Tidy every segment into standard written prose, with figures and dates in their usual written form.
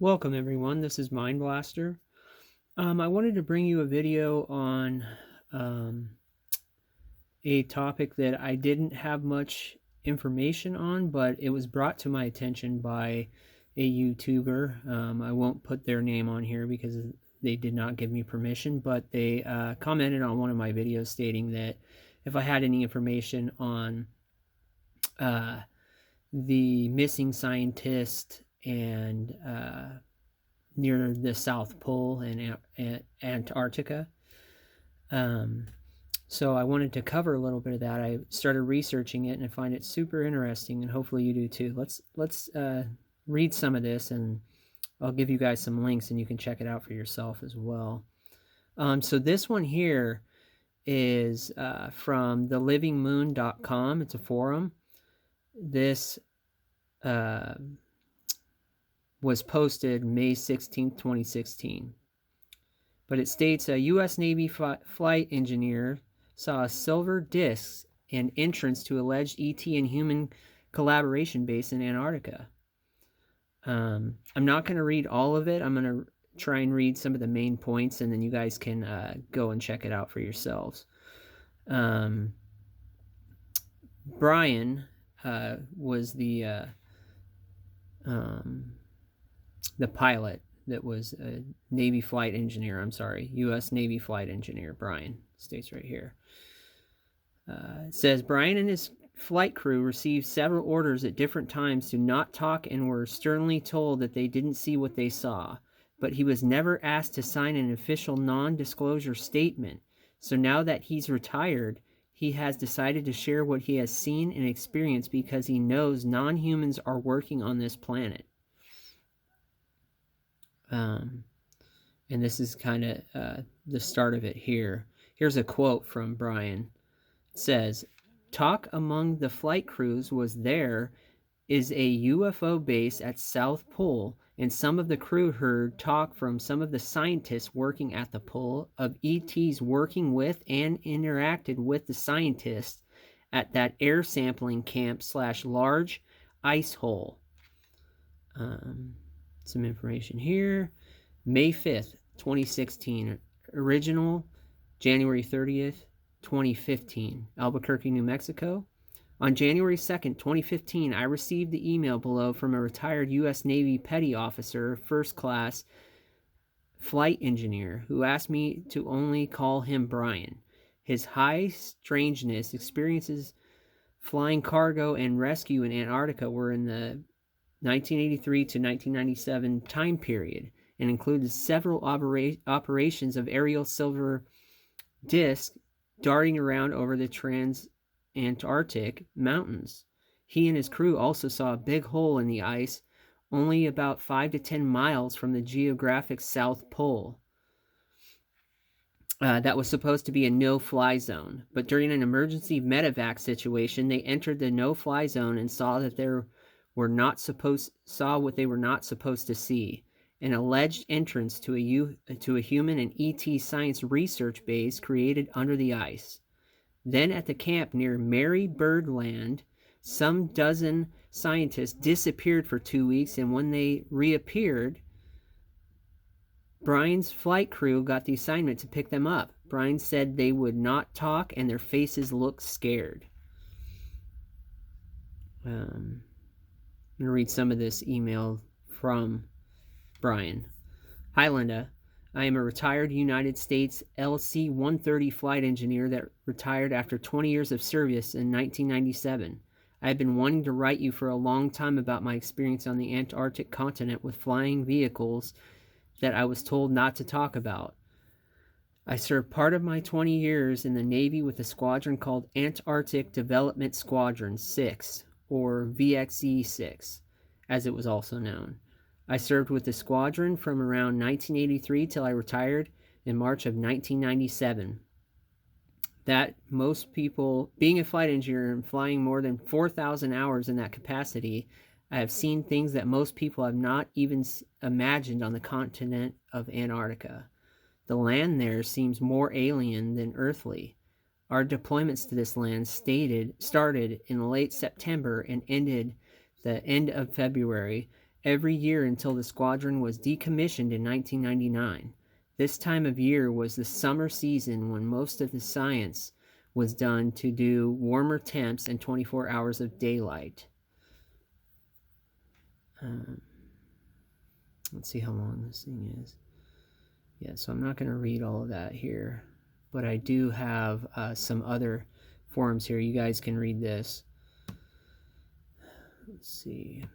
Welcome everyone, this is MindBlaster. I wanted to bring you a video on um, a topic that I didn't have much information on, but it was brought to my attention by a YouTuber. I won't put their name on here because they did not give me permission, but they commented on one of my videos stating that if I had any information on uh, the missing scientist and near the South Pole and Antarctica. Um, so I wanted to cover a little bit of that. I started researching it and I find it super interesting, and hopefully you do too. Let's read some of this, and I'll give you guys some links, and you can check it out for yourself as well. So this one here is from thelivingmoon.com. It's a forum. This was posted May 16th, 2016. But it states a U.S. Navy flight engineer saw a silver disc and entrance to alleged ET and human collaboration base in Antarctica. I'm not going to read all of it. I'm going to try and read some of the main points, and then you guys can go and check it out for yourselves. Brian was the pilot that was a Navy flight engineer. I'm sorry, U.S. Navy flight engineer. Brian states right here. It says Brian and his flight crew received several orders at different times to not talk and were sternly told that they didn't see what they saw. But he was never asked to sign an official non-disclosure statement. So now that he's retired, he has decided to share what he has seen and experienced because he knows non-humans are working on this planet. And this is kind of the start of it here. Here's a quote from Brian. It says, "Talk among the flight crews was there is a UFO base at South Pole, and some of the crew heard talk from some of the scientists working at the pole of ETs working with and interacted with the scientists at that air sampling camp / large ice hole." Some information here. May 5th, 2016. Original, January 30th, 2015. Albuquerque, New Mexico. On January 2nd, 2015, I received the email below from a retired U.S. Navy petty officer, first class flight engineer, who asked me to only call him Brian. His high strangeness experiences flying cargo and rescue in Antarctica were in the 1983 to 1997 time period, and included several operations of aerial silver disc darting around over the trans-Antarctic mountains. He and his crew also saw a big hole in the ice only about 5 to 10 miles from the geographic South Pole. That was supposed to be a no-fly zone, but during an emergency medevac situation, they entered the no-fly zone and saw what they were not supposed to see: an alleged entrance to a human and ET science research base created under the ice. Then at the camp near Mary Bird Land, some dozen scientists disappeared for 2 weeks, and when they reappeared, Brian's flight crew got the assignment to pick them up. Brian said they would not talk and their faces looked scared. I'm going to read some of this email from Brian. Hi, Linda. I am a retired United States LC-130 flight engineer that retired after 20 years of service in 1997. I have been wanting to write you for a long time about my experience on the Antarctic continent with flying vehicles that I was told not to talk about. I served part of my 20 years in the Navy with a squadron called Antarctic Development Squadron 6, or VXE-6, as it was also known. I served with the squadron from around 1983 till I retired in March of 1997. That most people, being a flight engineer and flying more than 4,000 hours in that capacity, I have seen things that most people have not even imagined on the continent of Antarctica. The land there seems more alien than earthly. Our deployments to this land started in late September and ended the end of February, every year until the squadron was decommissioned in 1999. This time of year was the summer season when most of the science was done to do warmer temps and 24 hours of daylight. Let's see how long this thing is. Yeah, so I'm not going to read all of that here, but I do have some other forums here. You guys can read this. Let's see.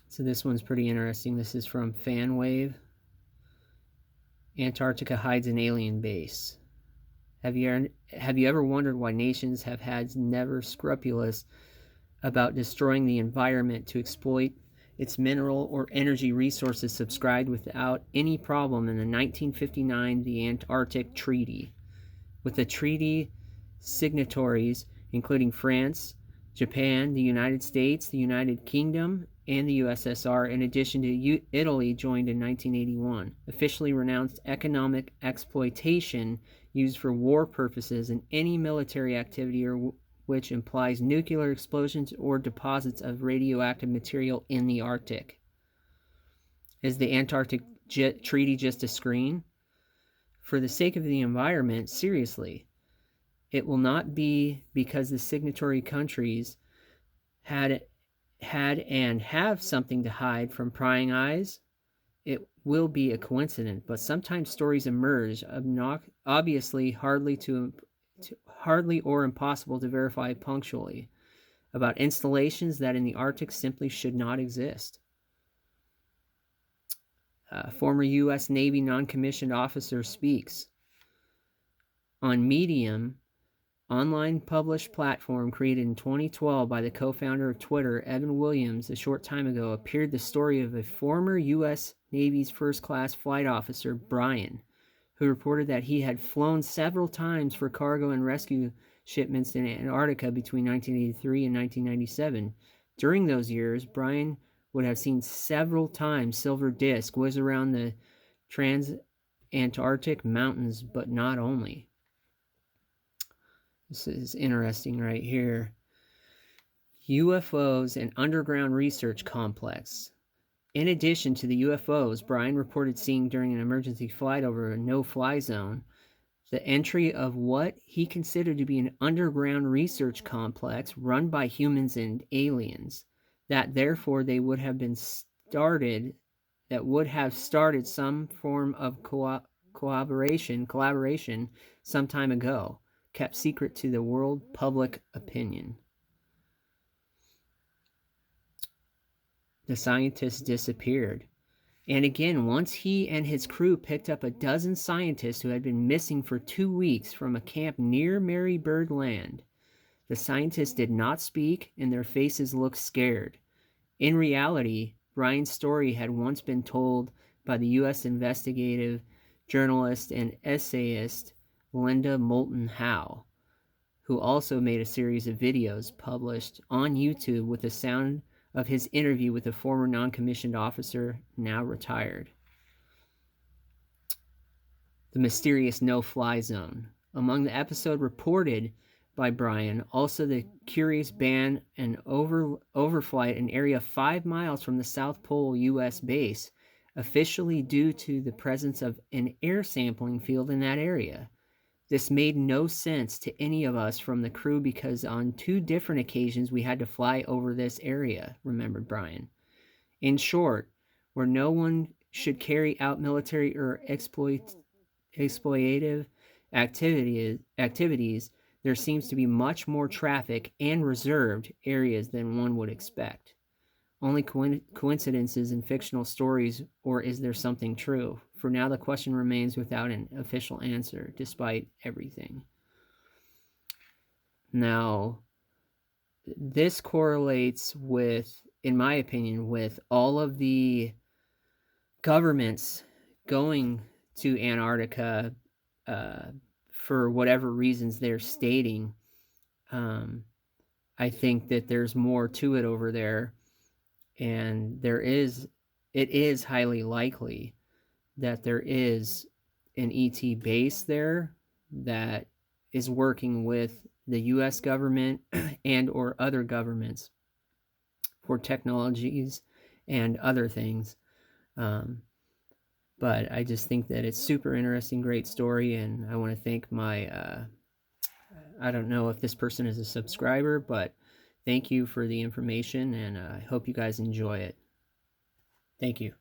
So this one's pretty interesting. This is from Fanwave. Antarctica hides an alien base. Have you ever wondered why nations have had never scrupulous about destroying the environment to exploit its mineral or energy resources subscribed without any problem in the 1959 the Antarctic Treaty? With the treaty signatories including France, Japan, the United States, the United Kingdom, and the USSR, in addition to Italy, joined in 1981, officially renounced economic exploitation used for war purposes in any military activity or which implies nuclear explosions or deposits of radioactive material in the Arctic. Is the Antarctic Treaty just a screen? For the sake of the environment, seriously, it will not be because the signatory countries had and have something to hide from prying eyes. It will be a coincidence, but sometimes stories emerge, obviously hardly or impossible to verify punctually, about installations that in the Arctic simply should not exist. Former U.S. Navy non-commissioned officer speaks. On Medium, online published platform created in 2012 by the co-founder of Twitter, Evan Williams, a short time ago, appeared the story of a former U.S. Navy's first-class flight officer, Brian, who reported that he had flown several times for cargo and rescue shipments in Antarctica between 1983 and 1997. During those years, Brian would have seen several times Silver Disk whiz around the trans-Antarctic mountains, but not only. This is interesting right here. UFOs and underground research complex. In addition to the UFOs Brian reported seeing during an emergency flight over a no-fly zone, the entry of what he considered to be an underground research complex run by humans and aliens, that therefore they would have started some form of collaboration some time ago, kept secret to the world public opinion. The scientist disappeared. And again, once he and his crew picked up a dozen scientists who had been missing for 2 weeks from a camp near Marybird Land. The scientists did not speak, and their faces looked scared. In reality, Brian's story had once been told by the U.S. investigative journalist and essayist Linda Moulton Howe, who also made a series of videos published on YouTube with the sound of his interview with a former non-commissioned officer, now retired. The mysterious no-fly zone. Among the episode reported by Brian, also the curious ban and overflight an area 5 miles from the South Pole U.S. base, officially due to the presence of an air sampling field in that area. This made no sense to any of us from the crew because on 2 different occasions we had to fly over this area, remembered Brian. In short, where no one should carry out military or exploitative activities, there seems to be much more traffic and reserved areas than one would expect. Only coincidences in fictional stories, or is there something true? For now, the question remains without an official answer, despite everything. Now, this correlates with, in my opinion, with all of the governments going to Antarctica for whatever reasons they're stating. I think that there's more to it over there, and it is highly likely that there is an ET base there that is working with the U.S. government and or other governments for technologies and other things. But I just think that it's super interesting, great story, and I want to thank my, I don't know if this person is a subscriber, but thank you for the information, and I hope you guys enjoy it. Thank you.